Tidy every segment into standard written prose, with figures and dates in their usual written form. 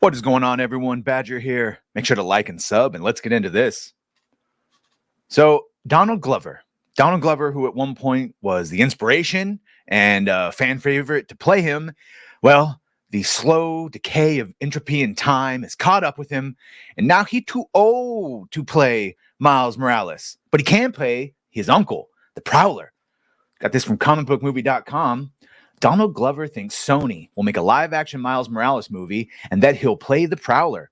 What is going on, everyone? Badger here. Make sure to like and sub, and let's get into this. So, Donald Glover, who at one point was the inspiration and fan favorite to play him, well, the slow decay of entropy and time has caught up with him, and now he's too old to play Miles Morales, but he can play his uncle, the Prowler. Got this from comicbookmovie.com. Donald Glover thinks Sony will make a live-action Miles Morales movie and that he'll play the Prowler.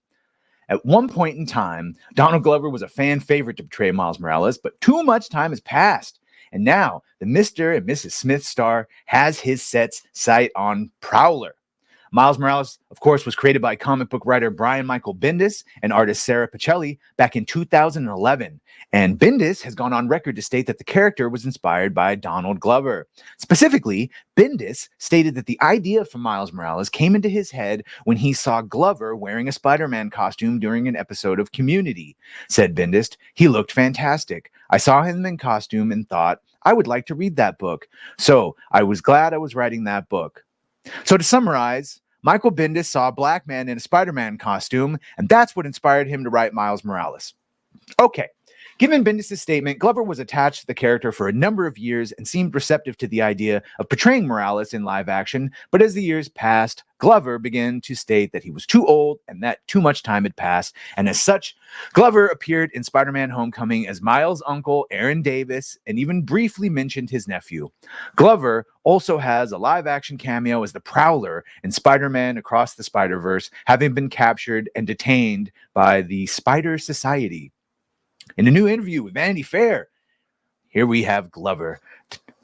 At one point in time, Donald Glover was a fan favorite to portray Miles Morales, but too much time has passed. And now, the Mr. and Mrs. Smith star has his sight on Prowler. Miles Morales, of course, was created by comic book writer Brian Michael Bendis and artist Sarah Pichelli back in 2011. And Bendis has gone on record to state that the character was inspired by Donald Glover. Specifically, Bendis stated that the idea for Miles Morales came into his head when he saw Glover wearing a Spider-Man costume during an episode of Community. Said Bendis, "He looked fantastic. I saw him in costume and thought, I would like to read that book. So I was glad I was writing that book." So to summarize, Michael Bendis saw a black man in a Spider-Man costume, and that's what inspired him to write Miles Morales. Okay, given Bendis' statement, Glover was attached to the character for a number of years and seemed receptive to the idea of portraying Morales in live action, but as the years passed, Glover began to state that he was too old and that too much time had passed, and as such, Glover appeared in Spider-Man Homecoming as Miles' uncle, Aaron Davis, and even briefly mentioned his nephew. Glover also has a live-action cameo as the Prowler in Spider-Man Across the Spider-Verse, having been captured and detained by the Spider Society. In a new interview with Vanity Fair, here we have Glover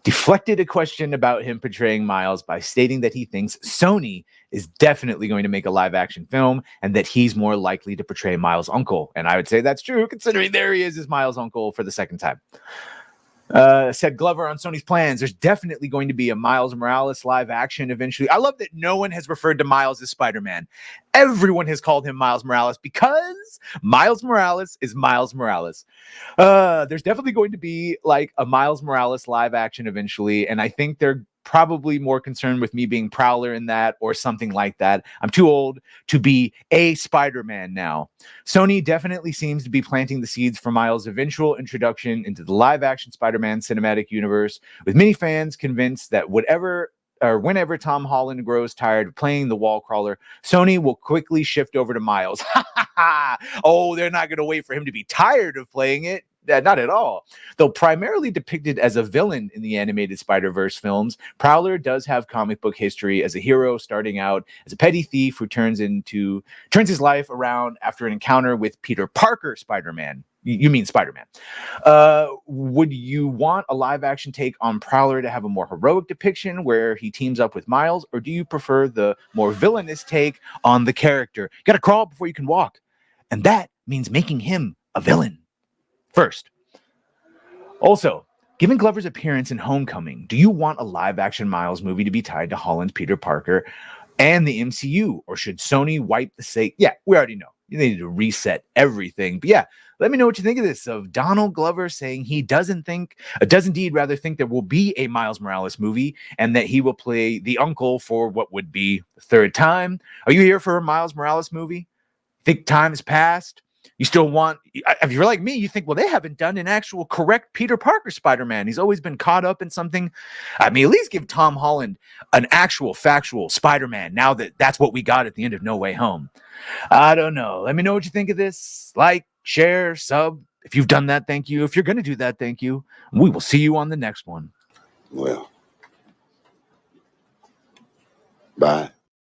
deflected a question about him portraying Miles by stating that he thinks Sony is definitely going to make a live-action film and that he's more likely to portray Miles' uncle. And I would say that's true, considering there he is as Miles' uncle for the second time. Said Glover on Sony's plans, there's definitely going to be a Miles Morales live action eventually. I love that no one has referred to Miles as Spider-Man. Everyone has called him Miles Morales because Miles Morales is Miles Morales. There's definitely going to be like a Miles Morales live action eventually, and I think they're probably more concerned with me being Prowler in that or something like that. I'm too old to be a Spider-Man now. Sony definitely seems to be planting the seeds for Miles' eventual introduction into the live-action Spider-Man cinematic universe, with many fans convinced that whenever Tom Holland grows tired of playing the wall crawler, Sony will quickly shift over to Miles. Oh, they're not going to wait for him to be tired of playing it. Not at all. Though primarily depicted as a villain in the animated Spider-Verse films, Prowler does have comic book history as a hero, starting out as a petty thief who turns his life around after an encounter with Peter Parker Spider-Man. You mean Spider-Man. Would you want a live-action take on Prowler to have a more heroic depiction where he teams up with Miles, or do you prefer the more villainous take on the character? You got to crawl before you can walk, and that means making him a villain first. Also, given Glover's appearance in Homecoming, do you want a live-action Miles movie to be tied to Holland's Peter Parker and the MCU, or should Sony wipe the slate? Yeah, we already know. You need to reset everything. But yeah, let me know what you think of this, of Donald Glover saying he does indeed think there will be a Miles Morales movie and that he will play the uncle for what would be the third time. Are you here for a Miles Morales movie? Think time has passed? You still want, if you're like me, you think, well, they haven't done an actual correct Peter Parker Spider-Man. He's always been caught up in something. I mean, at least give Tom Holland an actual factual Spider-Man now that that's what we got at the end of No Way Home. I don't know. Let me know what you think of this. Like, share, sub. If you've done that, thank you. If you're going to do that, thank you. We will see you on the next one. Well,